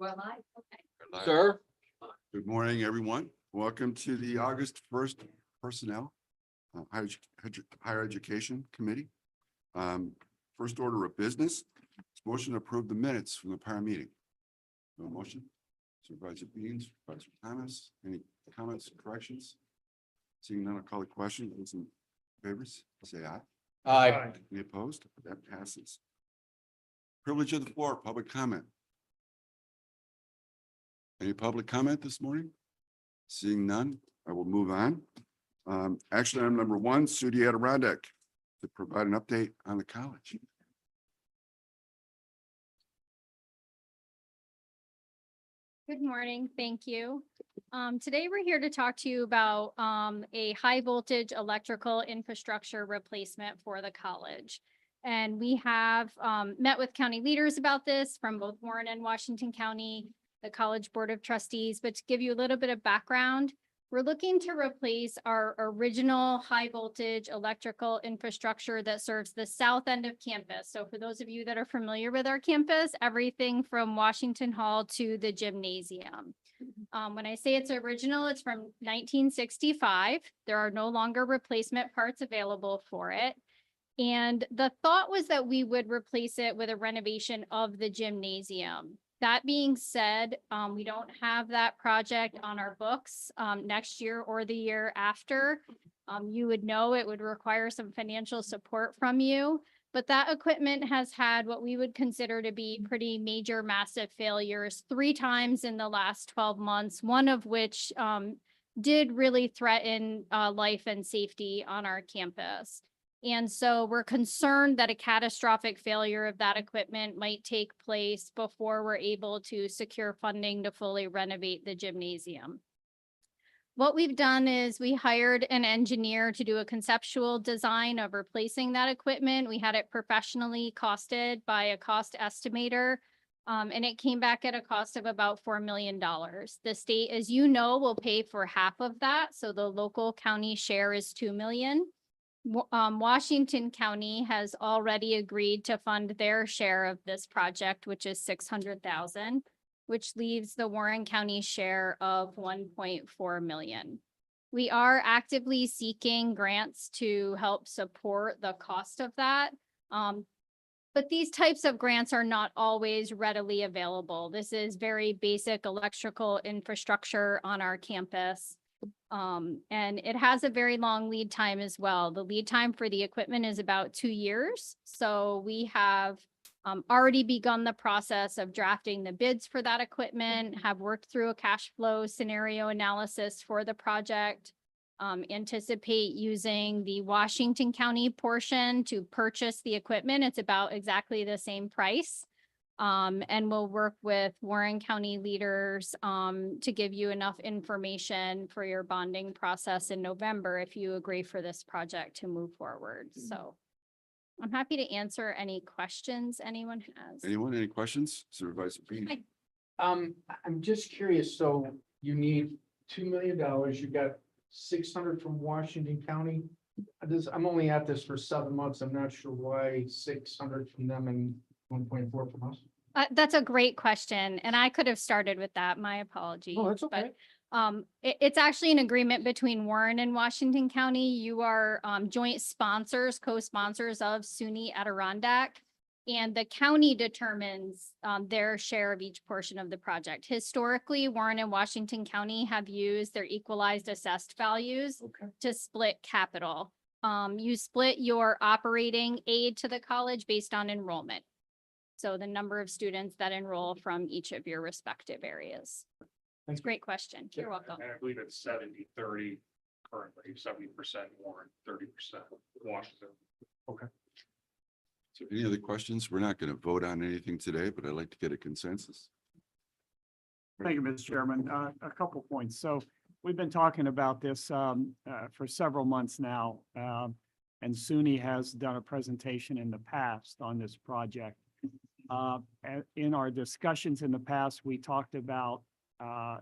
Okay. Sir? Good morning, everyone. Welcome to the August 1st Personnel Higher Education Committee. First order of business, is motion to approve the minutes from the prior meeting. No motion. Supervisor Beans, Supervisor Thomas, any comments, corrections? Seeing none, I'll call the question. Those in favor, say aye. Aye. Any opposed? That passes. Privilege of the floor, public comment. Any public comment this morning? Seeing none, I will move on. Action item number 1, Sudi Adirondack to provide an update on the college. Good morning, thank you. Today we're here to talk to you about a high voltage electrical infrastructure replacement for the college. And we have met with county leaders about this from both Warren and Washington County, the College Board of Trustees. But to give you a little bit of background, we're looking to replace our original high voltage electrical infrastructure that serves the south end of campus. So for those of you that are familiar with our campus, everything from Washington Hall to the gymnasium. When I say it's original, it's from 1965. There are no longer replacement parts available for it. And the thought was that we would replace it with a renovation of the gymnasium. That being said, we don't have that project on our books next year or the year after. You would know it would require some financial support from you, but that equipment has had what we would consider to be pretty major, massive failures 3 times in the last 12 months, one of which did really threaten life and safety on our campus. And so we're concerned that a catastrophic failure of that equipment might take place before we're able to secure funding to fully renovate the gymnasium. What we've done is we hired an engineer to do a conceptual design of replacing that equipment. We had it professionally costed by a cost estimator, and it came back at a cost of about $4 million. The state, as you know, will pay for half of that. So the local county share is $2 million. Washington County has already agreed to fund their share of this project, which is $600,000, which leaves the Warren County share of $1.4 million. We are actively seeking grants to help support the cost of that. But these types of grants are not always readily available. This is very basic electrical infrastructure on our campus. And it has a very long lead time as well. The lead time for the equipment is about 2 years. So we have already begun the process of drafting the bids for that equipment, have worked through a cash flow scenario analysis for the project, anticipate using the Washington County portion to purchase the equipment. It's about exactly the same price. And we'll work with Warren County leaders to give you enough information for your bonding process in November if you agree for this project to move forward. So I'm happy to answer any questions anyone has. Anyone, any questions? Supervisor Beans? Hi. I'm just curious, so you need $2 million, you got 600 from Washington County. I'm only at this for 7 months, I'm not sure why 600 from them and 1.4 from us. That's a great question, and I could have started with that. My apologies. Oh, that's okay. But it's actually an agreement between Warren and Washington County. You are joint sponsors, co-sponsors of SUNY Adirondack, and the county determines their share of each portion of the project. Historically, Warren and Washington County have used their equalized assessed values to split capital. You split your operating aid to the college based on enrollment. So the number of students that enroll from each of your respective areas. That's a great question. You're welcome. And I believe it's 70-30 currently, 70% Warren, 30% Washington. Okay. So any other questions? We're not going to vote on anything today, but I'd like to get a consensus. Thank you, Mr. Chairman. A couple points. So we've been talking about this for several months now. And SUNY has done a presentation in the past on this project. In our discussions in the past, we talked about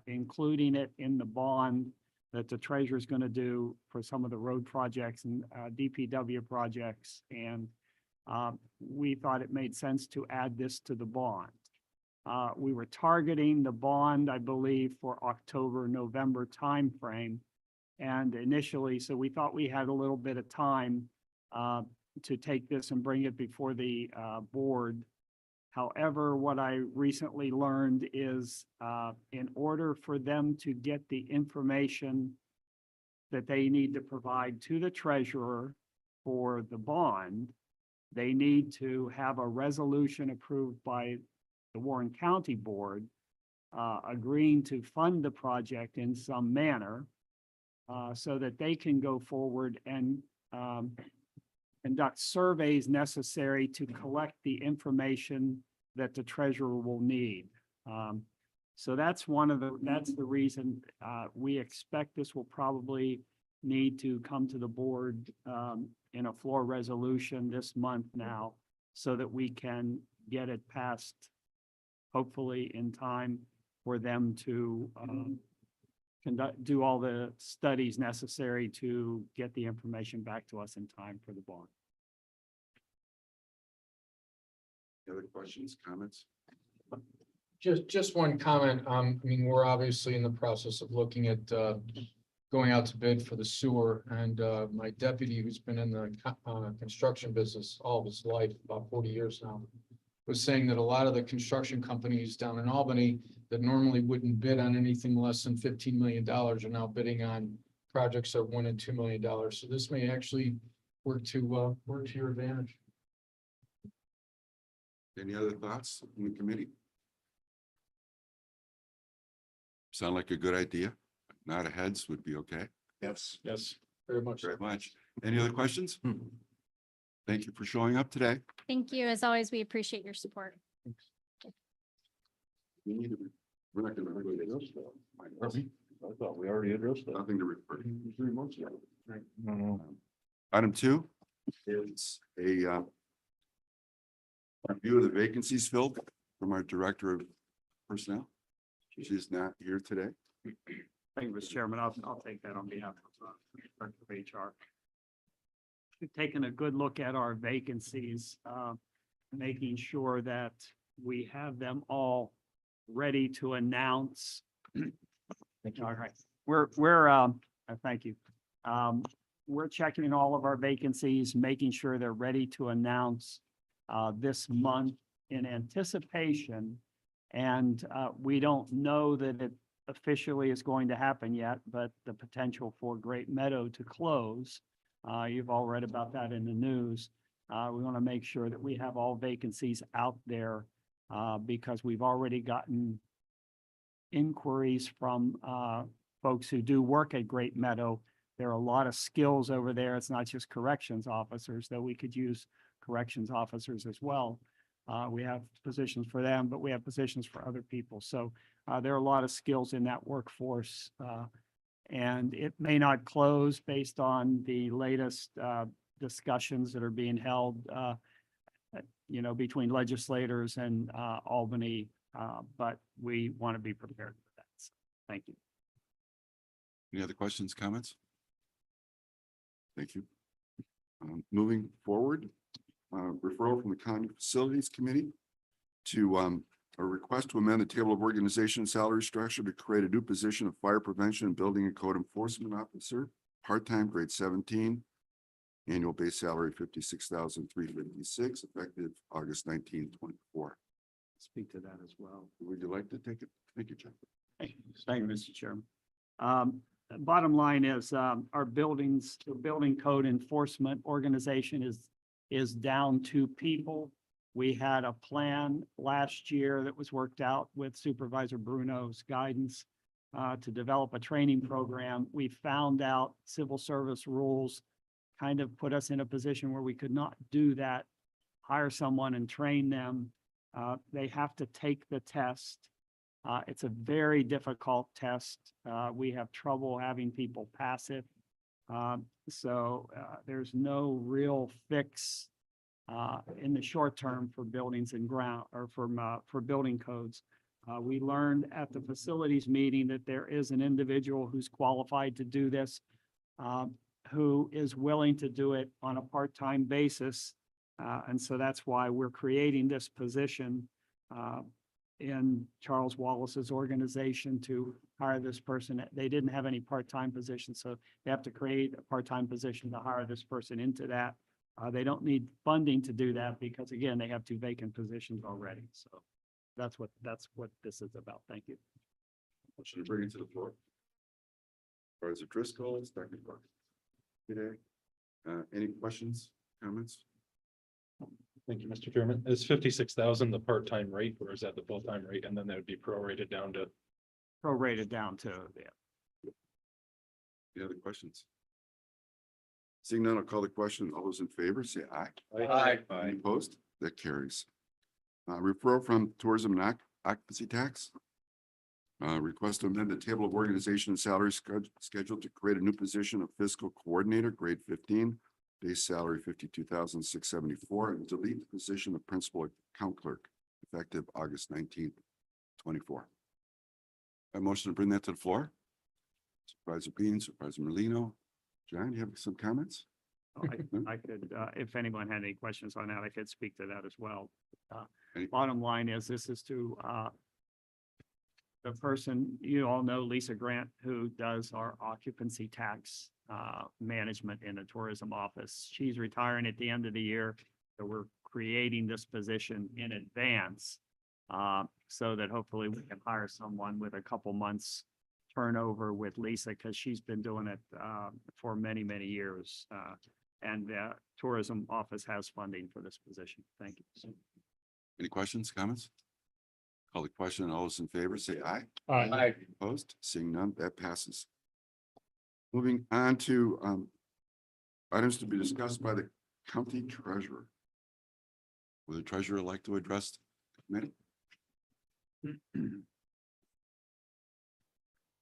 including it in the bond that the treasurer is going to do for some of the road projects and DPW projects. And we thought it made sense to add this to the bond. We were targeting the bond, I believe, for October, November timeframe. And initially, so we thought we had a little bit of time to take this and bring it before the board. However, what I recently learned is in order for them to get the information that they need to provide to the treasurer for the bond, they need to have a resolution approved by the Warren County Board agreeing to fund the project in some manner so that they can go forward and conduct surveys necessary to collect the information that the treasurer will need. So that's that's the reason we expect this will probably need to come to the board in a floor resolution this month now so that we can get it passed hopefully in time for them to do all the studies necessary to get the information back to us in time for the bond. Any other questions, comments? Just one comment. I mean, we're obviously in the process of looking at going out to bid for the sewer, and my deputy, who's been in the construction business all of his life, about 40 years now, was saying that a lot of the construction companies down in Albany that normally wouldn't bid on anything less than $15 million are now bidding on projects of $1 and $2 million. So this may actually work to your advantage. Any other thoughts from the committee? Sound like a good idea? Nod of heads would be okay. Yes, very much. Very much. Any other questions? Thank you for showing up today. Thank you. As always, we appreciate your support. We need to, we're not gonna really address that. I thought we already addressed that. Nothing to refer. 3 months ago. to. Item 2 is a review of the vacancies filled from our Director of Personnel. She is not here today. Thank you, Mr. Chairman. I'll take that on behalf of Director of HR. We've taken a good look at our vacancies, making sure that we have them all ready to announce. Thank you. All right, thank you. We're checking all of our vacancies, making sure they're ready to announce this month in anticipation. And we don't know that it officially is going to happen yet, but the potential for Great Meadow to close. You've all read about that in the news. We want to make sure that we have all vacancies out there because we've already gotten inquiries from folks who do work at Great Meadow. There are a lot of skills over there. It's not just corrections officers, though we could use corrections officers as well. We have positions for them, but we have positions for other people. So there are a lot of skills in that workforce. And it may not close based on the latest discussions that are being held, between legislators and Albany. But we want to be prepared for that. So, thank you. Any other questions, comments? Thank you. Moving forward, referral from the County Facilities Committee to a request to amend the table of organization salary structure to create a new position of fire prevention and building and code enforcement officer, part-time grade 17, annual base salary $56,356, effective August 19, 2024. Speak to that as well. Would you like to take it? Thank you, Chuck. Thank you, Mr. Chairman. Bottom line is our building code enforcement organization is down 2 people. We had a plan last year that was worked out with Supervisor Bruno's guidance to develop a training program. We found out civil service rules kind of put us in a position where we could not do that, hire someone and train them. They have to take the test. It's a very difficult test. We have trouble having people pass it. So there's no real fix in the short term for buildings and ground or for building codes. We learned at the facilities meeting that there is an individual who's qualified to do this, who is willing to do it on a part-time basis. And so that's why we're creating this position. in Charles Wallace's organization to hire this person. They didn't have any part-time positions, so they have to create a part-time position to hire this person into that. They don't need funding to do that because again, they have 2 vacant positions already. So that's what this is about. Thank you. Motion to bring it to the floor. Supervisor Driscoll, second by today. Any questions, comments? Thank you, Mr. Chairman. Is 56,000 the part-time rate or is that the full-time rate? And then that would be prorated down to, Prorated down to, yeah. Any other questions? Seeing none, I'll call the question. All those in favor, say aye. Aye. Any opposed? That carries. Referral from Tourism and Occupancy Tax. Request to amend the table of organization and salary schedule to create a new position of fiscal coordinator, grade 15, base salary 52,674, and delete the position of principal account clerk effective August 19th, 24. A motion to bring that to the floor. Supervisor Bean, Supervisor Merlino. John, you have some comments? I could, if anyone had any questions on that, I could speak to that as well. Any- Bottom line is, this is to, the person, you all know Lisa Grant, who does our occupancy tax, management in the tourism office. She's retiring at the end of the year. So we're creating this position in advance, so that hopefully we can hire someone with a couple months turnover with Lisa, because she's been doing it for many, many years. And the tourism office has funding for this position. Thank you. Any questions, comments? Call the question. All those in favor, say aye. Aye. Opposed? Seeing none, that passes. Moving on to items to be discussed by the county treasurer. Would the treasurer like to address the committee?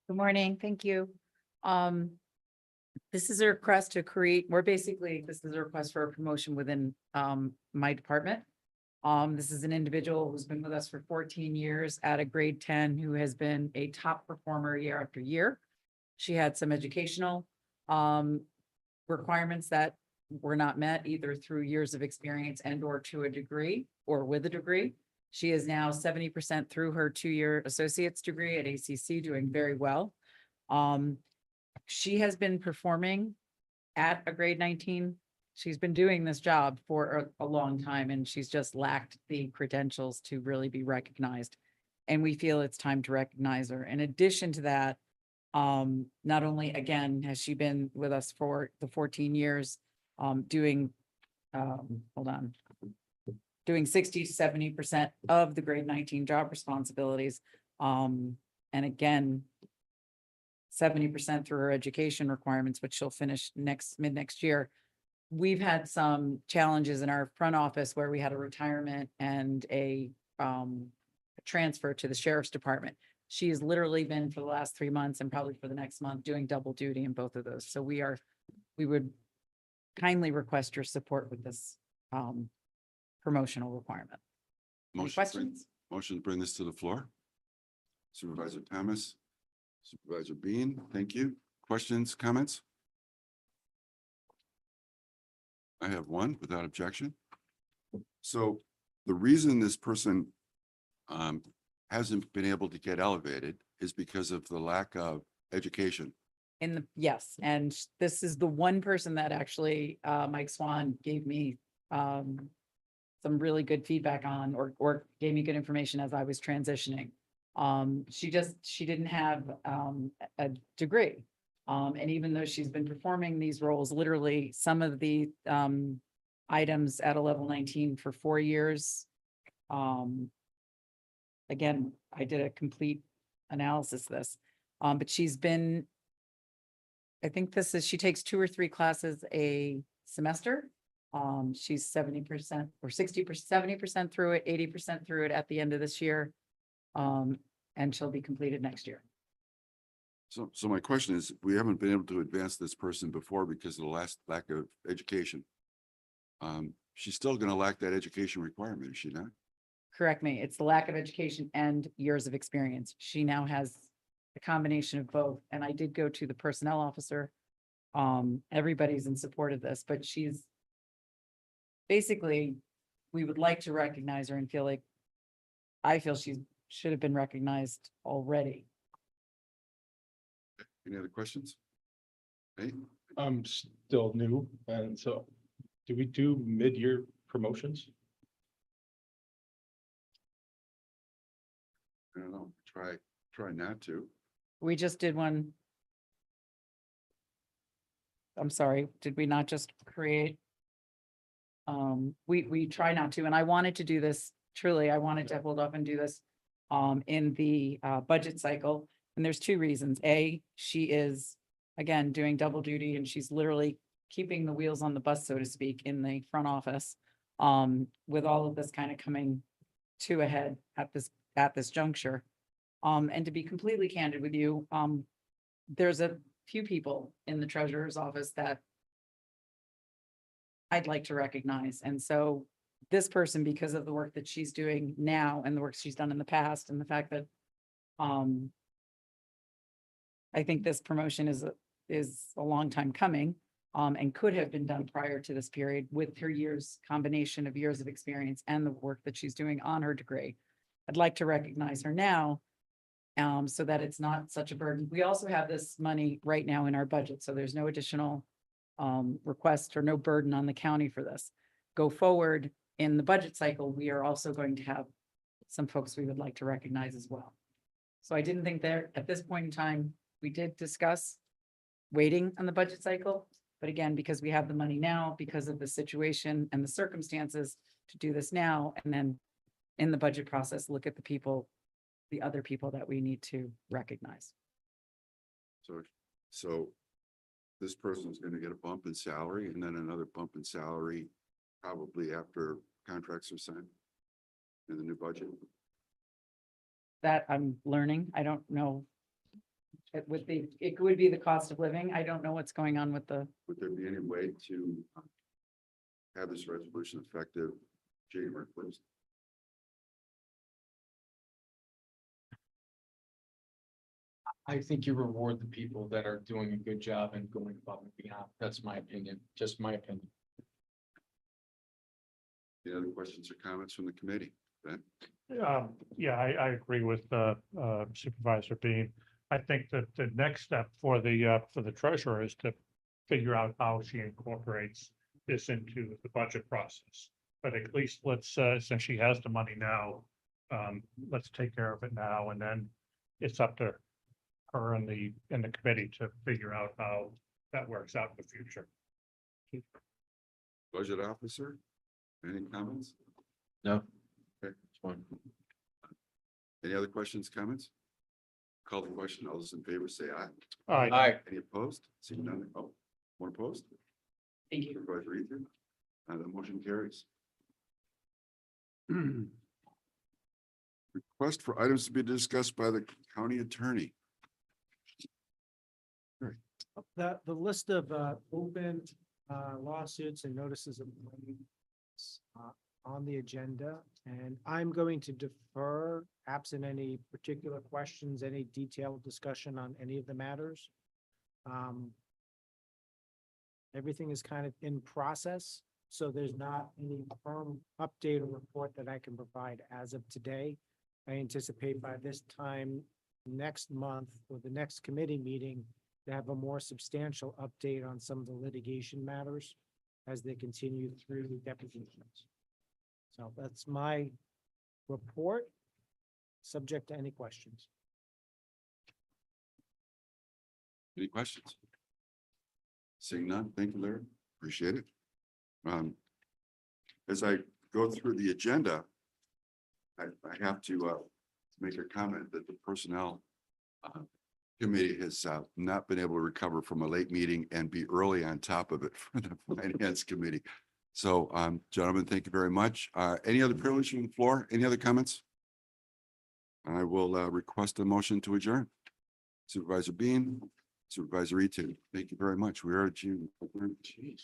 Good morning, thank you. This is a request to create, this is a request for a promotion within my department. This is an individual who's been with us for 14 years at a grade 10, who has been a top performer year after year. She had some educational requirements that were not met either through years of experience and or to a degree or with a degree. She is now 70% through her 2-year associate's degree at ACC, doing very well. She has been performing at a grade 19. She's been doing this job for a long time, and she's just lacked the credentials to really be recognized. And we feel it's time to recognize her. In addition to that, not only, again, has she been with us for the 14 years, doing 60 to 70% of the grade 19 job responsibilities. And again, 70% through her education requirements, which she'll finish mid next year. We've had some challenges in our front office where we had a retirement and a transfer to the sheriff's department. She has literally been for the last 3 months and probably for the next month doing double duty in both of those. So we would kindly request your support with this promotional requirement. Any Motion to bring- questions? Motion to bring this to the floor. Supervisor Thomas, Supervisor Bean, thank you. Questions, comments? I have one without objection. So the reason this person hasn't been able to get elevated is because of the lack of education. Yes, and this is the one person that actually Mike Swan gave me some really good feedback on, or gave me good information as I was transitioning. She didn't have a degree. And even though she's been performing these roles, literally some of the items at a level 19 for 4 years. Again, I did a complete analysis of this, but she's been, I think she takes 2 or 3 classes a semester. She's 70% or 60%, 70% through it, 80% through it at the end of this year. And she'll be completed next year. So my question is, we haven't been able to advance this person before because of the lack of education. She's still going to lack that education requirement, is she not? Correct me. It's the lack of education and years of experience. She now has a combination of both. And I did go to the personnel officer. Everybody's in support of this, but she's basically, we would like to recognize her and I feel she's should have been recognized already. Any other questions? Hey, I'm still new, and so do we do mid-year promotions? I don't know, try not to. We just did one. I'm sorry, did we not just create? We try not to, and I wanted to do this, truly, I wanted to hold off and do this in the budget cycle. And there's two reasons. A, she is, again, doing double duty and she's literally keeping the wheels on the bus, so to speak, in the front office. With all of this kind of coming to a head at this juncture. And to be completely candid with you, there's a few people in the treasurer's office that I'd like to recognize. And so this person, because of the work that she's doing now and the work she's done in the past and the fact that I think this promotion is a long time coming and could have been done prior to this period with her combination of years of experience and the work that she's doing on her degree. I'd like to recognize her now so that it's not such a burden. We also have this money right now in our budget, so there's no additional request or no burden on the county for this. Go forward in the budget cycle, we are also going to have some folks we would like to recognize as well. So I didn't think there, at this point in time, we did discuss waiting on the budget cycle. But again, because we have the money now, because of the situation and the circumstances to do this now, and then in the budget process, look at the other people that we need to recognize. So this person's gonna get a bump in salary and then another bump in salary probably after contracts are signed in the new budget. That I'm learning. I don't know. It would be the cost of living. I don't know what's going on with the, Would there be any way to have this resolution effective January 1st? I think you reward the people that are doing a good job and going above and beyond. That's my opinion, just my opinion. Any other questions or comments from the committee? Ben? Yeah, I agree with Supervisor Bean. I think that the next step for the treasurer is to figure out how she incorporates this into the budget process. But at least let's, since she has the money now, let's take care of it now, and then it's up to her and the committee to figure out how that works out in the future. Budget officer, any comments? No. Okay. It's fine. Any other questions, comments? Call the question. All those in favor say aye. All right. Aye. Any opposed? Seeing none. Oh, one opposed? thank you. Supervisor Ethan? The motion carries. Request for items to be discussed by the county attorney. The list of open lawsuits and notices of claims, on the agenda, and I'm going to defer, absent any particular questions, any detailed discussion on any of the matters. Everything is kind of in process, so there's not any firm update or report that I can provide as of today. I anticipate by this time next month or the next committee meeting to have a more substantial update on some of the litigation matters as they continue through the depositions. So that's my report, subject to any questions. Any questions? Seeing none, thank you, Larry. Appreciate it. As I go through the agenda, I have to make a comment that the personnel committee has not been able to recover from a late meeting and be early on top of it for the finance committee. So, gentlemen, thank you very much. Any other privilege from the floor? Any other comments? I will request a motion to adjourn. Supervisor Bean, Supervisor Etu, thank you very much. We are at you. Jeez.